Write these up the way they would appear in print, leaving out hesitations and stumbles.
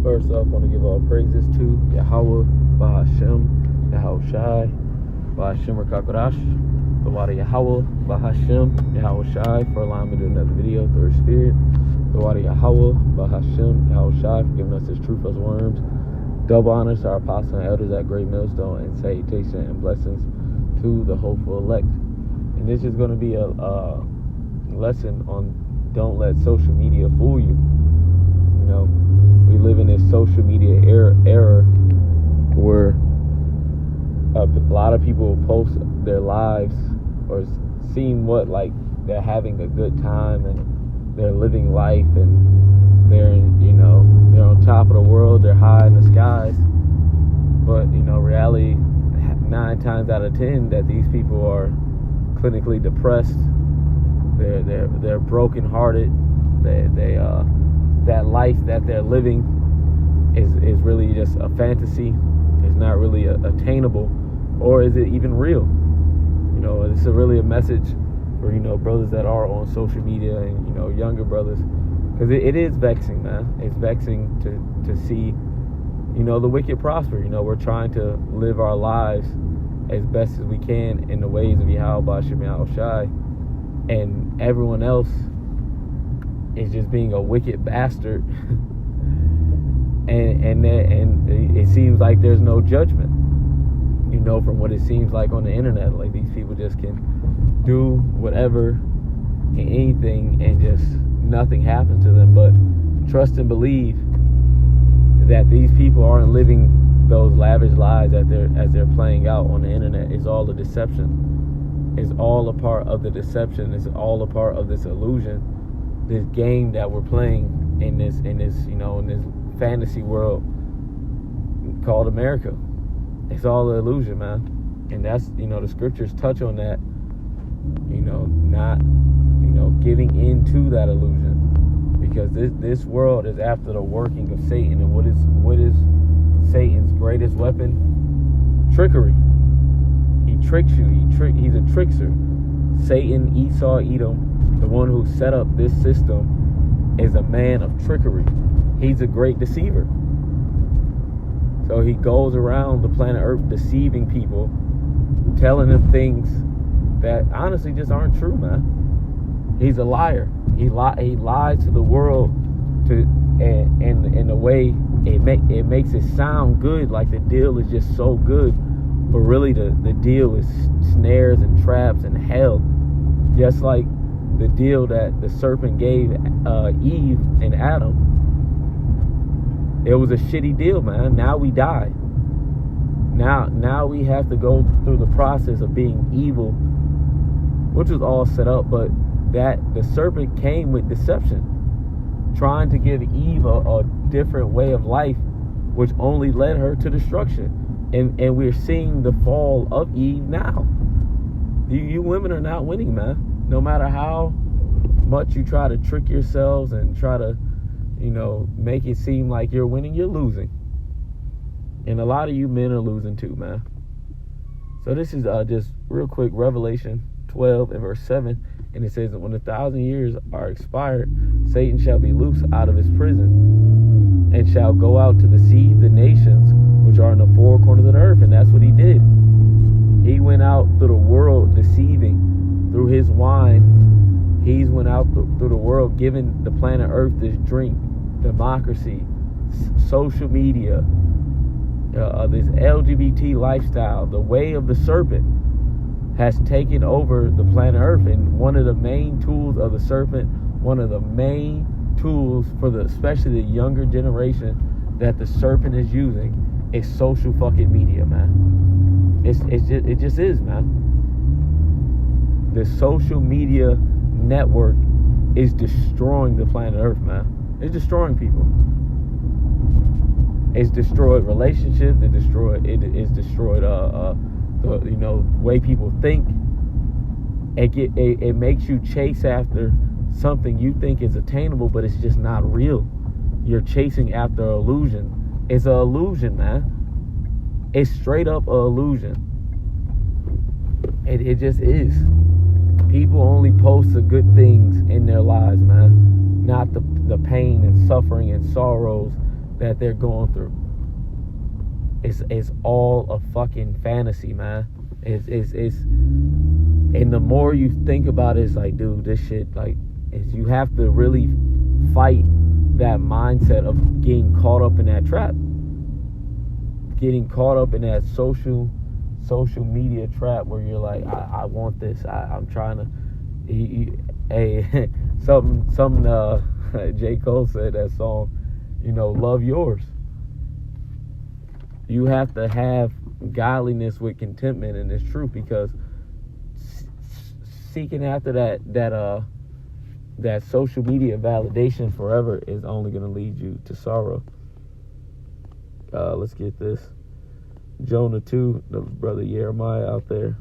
First off, I want to give all praises to Yahweh, Bahashem, Yahushai, Bahashem Rakakodash, the Wada Yahweh, Bahashem, Yahushai, for allowing me to do another video through His Spirit. The Wada Yahweh, Bahashem, Yahushai, for giving us His truth as worms. Double honors to our apostles and elders at Great Millstone, and salutation and blessings to the hopeful elect. And this is going to be a lesson on don't let social media fool you. You know, we live in this social media era where a lot of people post their lives or seem like they're having a good time and they're living life and they're on top of the world, they're high in the skies. But reality, 9 times out of 10 that these people are clinically depressed. They're brokenhearted. That life that they're living is really just a fantasy. It's not really attainable, or is it even real? This is really a message for brothers that are on social media and younger brothers, because it is vexing, man. It's vexing to see the wicked prosper. We're trying to live our lives as best as we can in the ways of Yahweh Shem Yahushai, and everyone else is just being a wicked bastard. and it seems like there's no judgment. From what it seems like on the internet, like these people just can do whatever and anything, and just nothing happens to them. But trust and believe that these people aren't living those lavish lives as they're playing out on the internet. It's all a deception. It's all a part of the deception. It's all a part of this illusion, this game that we're playing in this fantasy world called America. It's all an illusion, man. And that's the scriptures touch on that. Not giving into that illusion, because this world is after the working of Satan. And what is Satan's greatest weapon? Trickery. He tricks you. He's a trickster. Satan, Esau, Edom, the one who set up this system, is a man of trickery. He's a great deceiver. So he goes around the planet Earth deceiving people, telling them things that honestly just aren't true, man. He's a liar. He lies to the world in a way it makes it sound good, like the deal is just so good, but really the deal is snares and traps and hell, just like the deal that the serpent gave Eve and Adam. It was a shitty deal, man. Now we die. Now we have to go through the process of being evil, which was all set up, but that the serpent came with deception, trying to give Eve a different way of life, which only led her to destruction. And we're seeing the fall of Eve now. You women are not winning, man. No matter how much you try to trick yourselves and try to make it seem like you're winning, you're losing. And a lot of you men are losing too, man. So this is just real quick, Revelation 12 and verse 7. And it says that when 1,000 years are expired, Satan shall be loosed out of his prison and shall go out to deceive the nations which are in the four corners of the earth. And that's what he did. He went out through the world deceiving through his wine. He's went out through the world giving the planet Earth this drink, democracy, social media, this LGBT lifestyle. The way of the serpent has taken over the planet Earth. And one of the main tools of the serpent, one of the main tools for especially the younger generation that the serpent is using, is social fucking media, man. It just is, man. The social media network is destroying the planet Earth, man. It's destroying people. It's destroyed relationships. It's destroyed the way people think. It makes you chase after something you think is attainable, but it's just not real. You're chasing after an illusion. It's an illusion, man. It's straight up an illusion. It just is. People only post the good things in their lives, man. Not the pain and suffering and sorrows that they're going through. It's all a fucking fantasy, man. It's and the more you think about it, it's like, dude, this shit, like, you have to really fight that mindset of getting caught up in that trap, getting caught up in that social media trap where you're like, I want this, I'm trying to, hey, something J. Cole said, that song, love yours. You have to have godliness with contentment, and it's true, because seeking after that social media validation forever is only going to lead you to sorrow. Let's get this. Jonah 2, the brother Jeremiah out there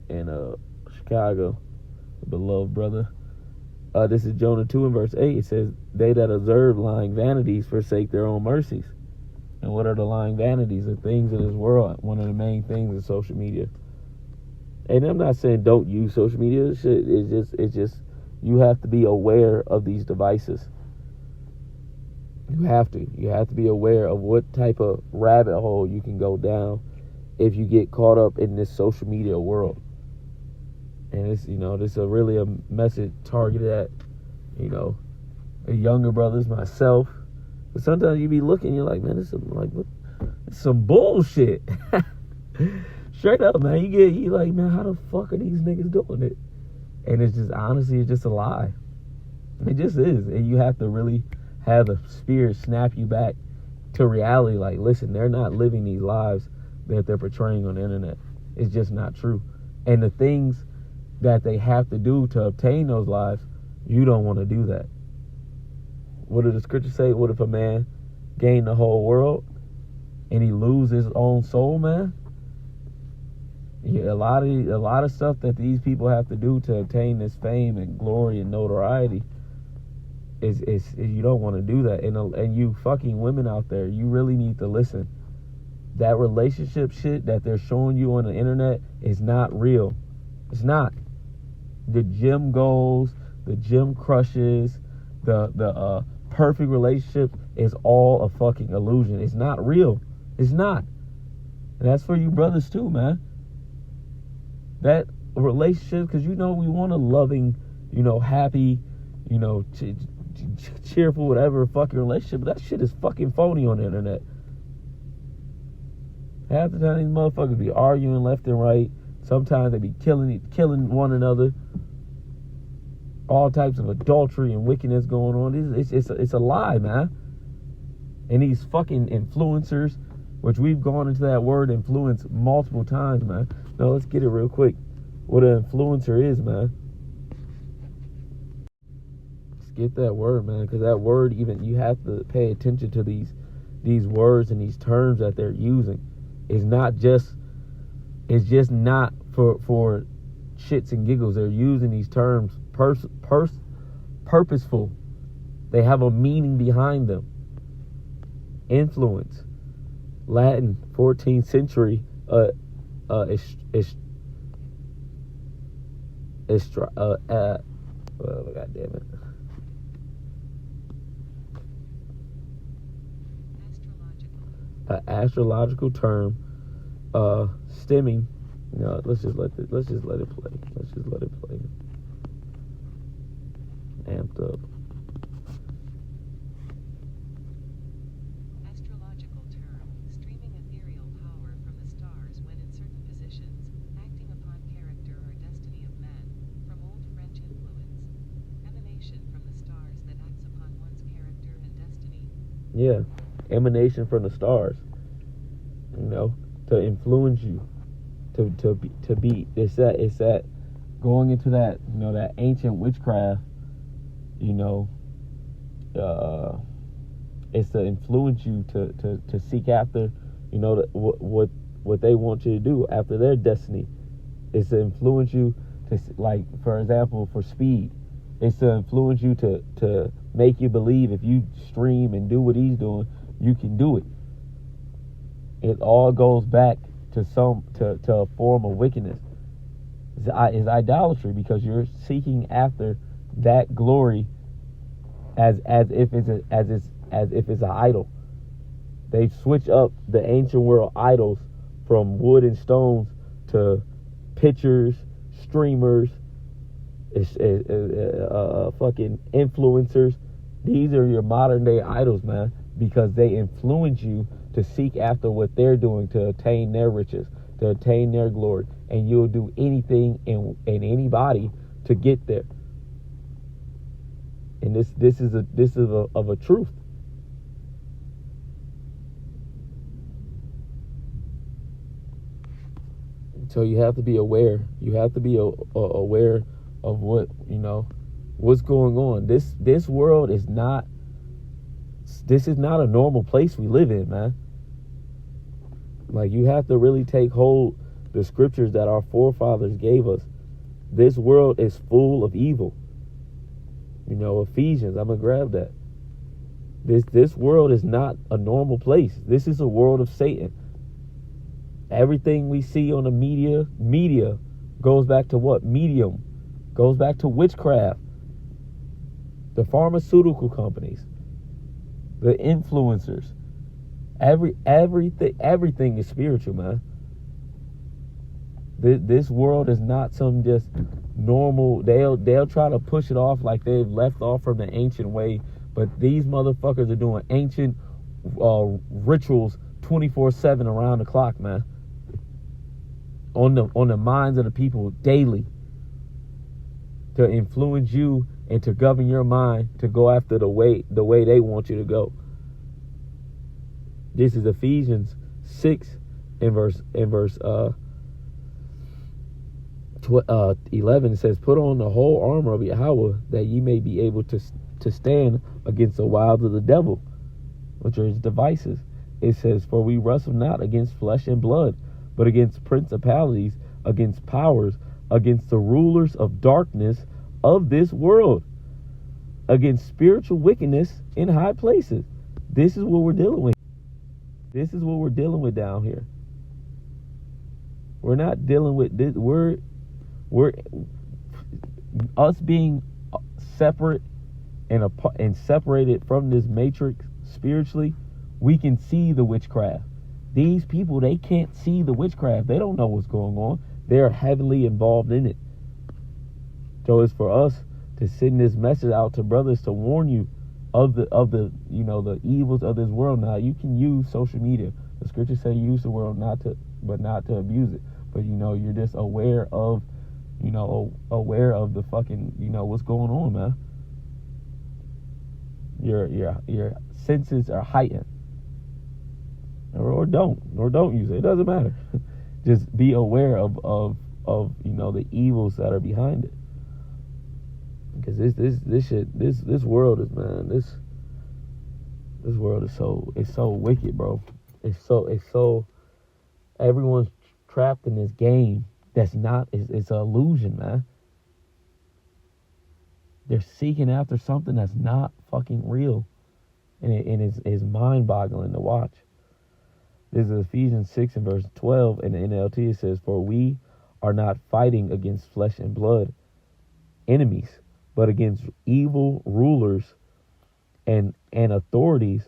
in Chicago, the beloved brother. This is Jonah 2 and verse 8. It says, they that observe lying vanities forsake their own mercies. And what are the lying vanities? The things of this world. One of the main things is social media. And I'm not saying don't use social media. It's just you have to be aware of these devices. You have to be aware of what type of rabbit hole you can go down if you get caught up in this social media world. And it's, this is really a message targeted at, the younger brothers, myself. But sometimes you be looking, you're like, man, this is like, what? It's some bullshit. Straight up, man. You like, man, how the fuck are these niggas doing it? And it's just, honestly, it's just a lie. It just is. And you have to really have the spirit snap you back to reality. Like, listen, they're not living these lives that they're portraying on the internet. It's just not true. And the things that they have to do to obtain those lives, you don't want to do that. What did the scripture say? What if a man gain the whole world and he lose his own soul, man? Yeah, a lot of stuff that these people have to do to obtain this fame and glory and notoriety is you don't want to do that. And you fucking women out there, you really need to listen. That relationship shit that they're showing you on the internet is not real. It's not. The gym goals, the gym crushes, the perfect relationship is all a fucking illusion. It's not real. It's not. And that's for you brothers too, man. That relationship, because we want a loving, happy, cheerful, whatever fucking relationship. But that shit is fucking phony on the internet. Half the time these motherfuckers be arguing left and right. Sometimes they be killing one another. All types of adultery and wickedness going on. It's a lie, man. And these fucking influencers, which we've gone into that word influence multiple times, man. Now let's get it real quick. What an influencer is, man. Let's get that word, man, because that word, even you have to pay attention to these words and these terms that they're using. It's just not for shits and giggles. They're using these terms purposeful. They have a meaning behind them. Influence, Latin, 14th century. God damn it. Astrological term, stemming. Let's just let it play. Amped up. Astrological term, streaming ethereal power from the stars when in certain positions, acting upon character or destiny of men, from Old French influence. Emanation from the stars that acts upon one's character and destiny. Yeah, emanation from the stars. To influence you, to be. It's that going into that that ancient witchcraft. It's to influence you to seek after, what they want you to do after their destiny. It's to influence you to, like, for example, for speed. It's to influence you to make you believe if you stream and do what he's doing, you can do it. It all goes back to a form of wickedness. It's idolatry, because you're seeking after that glory as if it's an idol. They switch up the ancient world idols from wood and stones to pictures, streamers, fucking influencers. These are your modern day idols, man, because they influence you to seek after what they're doing to attain their riches, to attain their glory, and you'll do anything and anybody to get there. And this is a truth. So you have to be aware. You have to be aware of what's going on. This world is not. This is not a normal place we live in, man. Like, you have to really take hold the scriptures that our forefathers gave us. This world is full of evil. Ephesians, I'm gonna grab that. This world is not a normal place. This is a world of Satan. Everything we see on the media goes back to what? Medium. Goes back to witchcraft. The pharmaceutical companies. The influencers. Everything is spiritual, man. This world is not some just normal. They'll try to push it off like they've left off from the ancient way, but these motherfuckers are doing ancient rituals 24/7 around the clock, man. On the minds of the people daily, to influence you and to govern your mind to go after the way they want you to go. This is Ephesians 6 in verse 11. It says, "Put on the whole armor of Yahweh, that ye may be able to stand against the wiles of the devil, which are his devices." It says, "For we wrestle not against flesh and blood, but against principalities, against powers, against the rulers of darkness of this world, against spiritual wickedness in high places." This is what we're dealing with. This is what we're dealing with down here. We're not dealing with this. We're us being separate and separated from this matrix spiritually. We can see the witchcraft. These people, they can't see the witchcraft. They don't know what's going on. They're heavily involved in it. So it's for us to send this message out to brothers to warn you of the the evils of this world. Now, you can use social media. The scriptures say use the world not to abuse it. But you're just aware of the fucking what's going on, man. Your senses are heightened. Or don't use it. It doesn't matter. Just be aware of the evils that are behind it. Because this world is, man, this world is so wicked, bro. It's so everyone's trapped in this game that's not, it's an illusion, man. They're seeking after something that's not fucking real, and it's mind-boggling to watch. This is Ephesians 6 and verse 12 in the NLT. It says, "For we are not fighting against flesh and blood enemies, but against evil rulers and authorities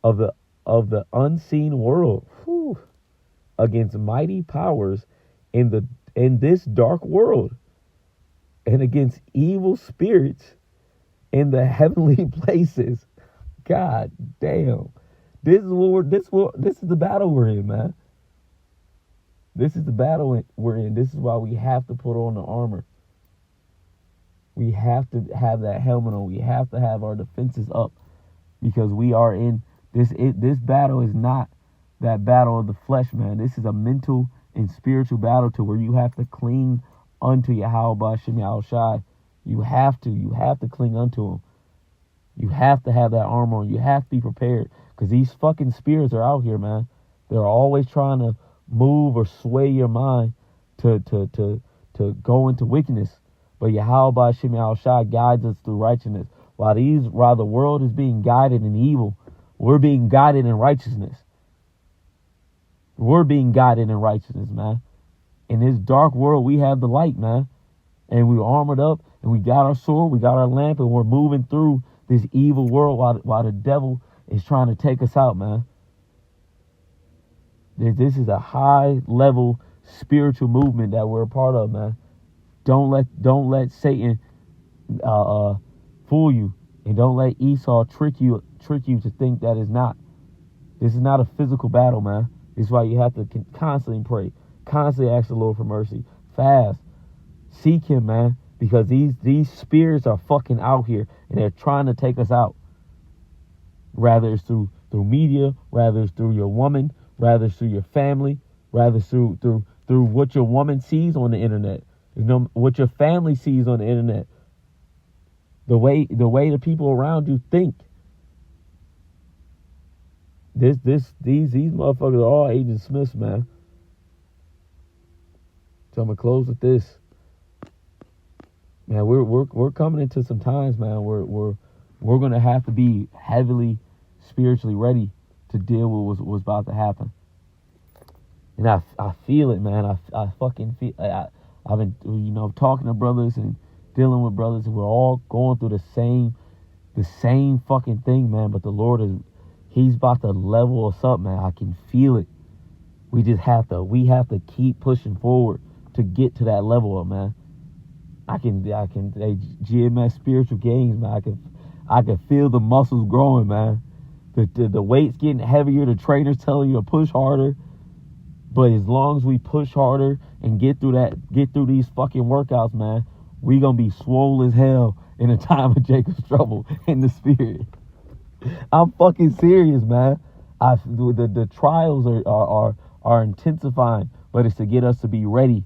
of the unseen world, against mighty powers in this dark world, and against evil spirits in the heavenly places." God damn. This is the battle we're in, man. This is the battle we're in. This is why we have to put on the armor. We have to have that helmet on. We have to have our defenses up, because we are in this. This battle is not that battle of the flesh, man. This is a mental and spiritual battle to where you have to cling unto Yahweh B'Shem Yahushai. You have to cling unto him. You have to have that armor on. You have to be prepared, because these fucking spirits are out here, man. They're always trying to move or sway your mind to go into wickedness. But Yahweh B'Shem Yahushai guides us through righteousness. While the world is being guided in evil, we're being guided in righteousness. We're being guided in righteousness, man. In this dark world, we have the light, man. And we're armored up, and we got our sword, we got our lamp, and we're moving through this evil world while the devil is trying to take us out, man. This is a high level spiritual movement that we're a part of, man. Don't let Satan fool you, and don't let Esau trick you to think that it's not. This is not a physical battle, man. This is why you have to constantly pray, constantly ask the Lord for mercy, fast, seek Him, man, because these spirits are fucking out here and they're trying to take us out. Rather it's through media, rather it's through your woman, rather it's through your family, rather it's through what your woman sees on the internet, what your family sees on the internet, the way the people around you think. These motherfuckers are all Agent Smiths, man. So I'm gonna close with this. Man, we're coming into some times, man. We're gonna have to be heavily spiritually ready to deal with what's about to happen. And I feel it, man. I fucking feel. I've been talking to brothers and dealing with brothers, and we're all going through the same fucking thing, man. But the Lord He's about to level us up, man. I can feel it. We have to keep pushing forward to get to that level up, man. I can GMS spiritual gains, man. I can feel the muscles growing, man. The weight's getting heavier. The trainer's telling you to push harder. But as long as we push harder and get through these fucking workouts, man, we gonna be swole as hell in a time of Jacob's trouble in the spirit. I'm fucking serious, man. The trials are intensifying, but it's to get us to be ready.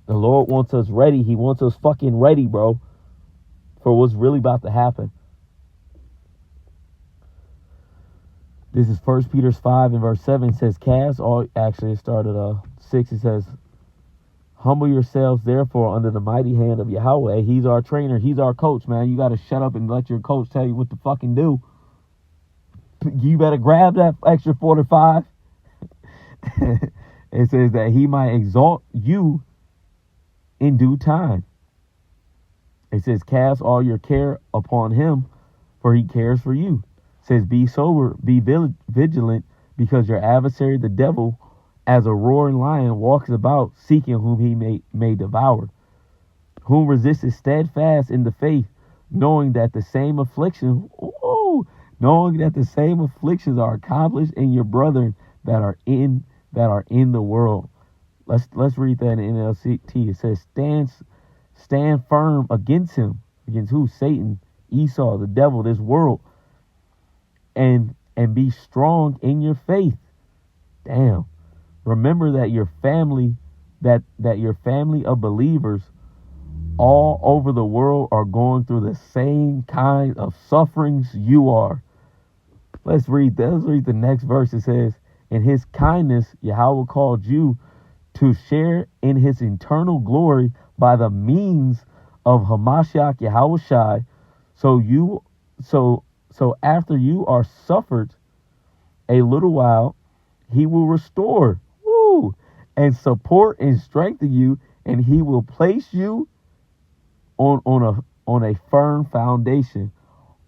The Lord wants us ready. He wants us fucking ready, bro, for what's really about to happen. This is 1 Peter 5 and verse 7. It says, it started 6. It says, humble yourselves, therefore, under the mighty hand of Yahweh. He's our trainer. He's our coach, man. You got to shut up and let your coach tell you what to fucking do. You better grab that extra 45. It says that he might exalt you in due time. It says, cast all your care upon him, for he cares for you. It says, be sober, be vigilant, because your adversary, the devil, as a roaring lion, walks about seeking whom he may devour. Whom resisteth steadfast in the faith, knowing that the same afflictions are accomplished in your brethren that are in the world. Let's read that in NLT. It says, stand firm against him. Against who? Satan, Esau, the devil, this world. And be strong in your faith. Damn. Remember that your family of believers all over the world are going through the same kind of sufferings you are. Let's read the next verse. It says, in his kindness, Yahweh called you to share in his eternal glory by the means of Hamashiach Yahushai. So after you are suffered a little while, he will restore, and support and strengthen you, and he will place you on a firm foundation.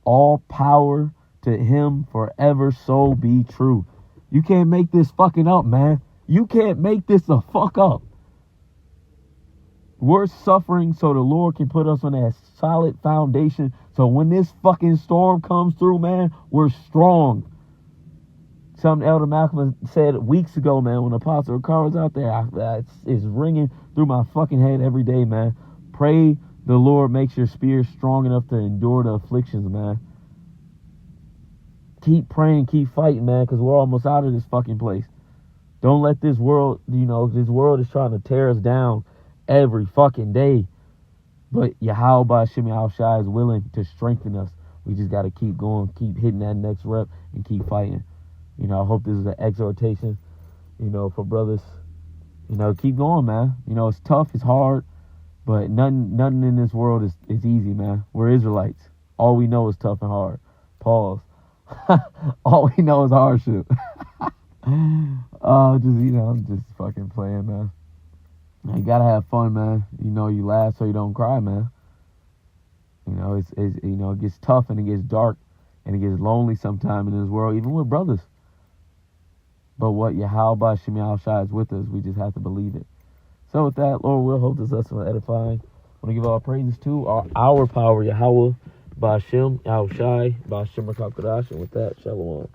All power to him forever, so be true. You can't make this fucking up, man. You can't make this the fuck up. We're suffering so the Lord can put us on that solid foundation. So when this fucking storm comes through, man, we're strong. Something Elder Malcolm said weeks ago, man, when Apostle Carr was out there, it's ringing through my fucking head every day, man. Pray the Lord makes your spirit strong enough to endure the afflictions, man. Keep praying, keep fighting, man, because we're almost out of this fucking place. Don't let this world, this world is trying to tear us down every fucking day. But Yahweh Ba'Shem Yahushai is willing to strengthen us. We just got to keep going, keep hitting that next rep, and keep fighting. I hope this is an exhortation, for brothers. Keep going, man. It's tough, it's hard, but nothing in this world is easy, man. We're Israelites. All we know is tough and hard. Pause. All we know is hardship. I'm just fucking playing, man. You gotta have fun, man. You laugh so you don't cry, man. It gets tough and it gets dark and it gets lonely sometime in this world, even with brothers. But what Yahweh Ba'Shem Yahushua is with us, we just have to believe it. So with that, Lord will hope this lesson will edify. I want to give all praises to our power, Yahweh Ba'Shem Yahushua Ba'Shem Rakakadash. And with that, Shalom.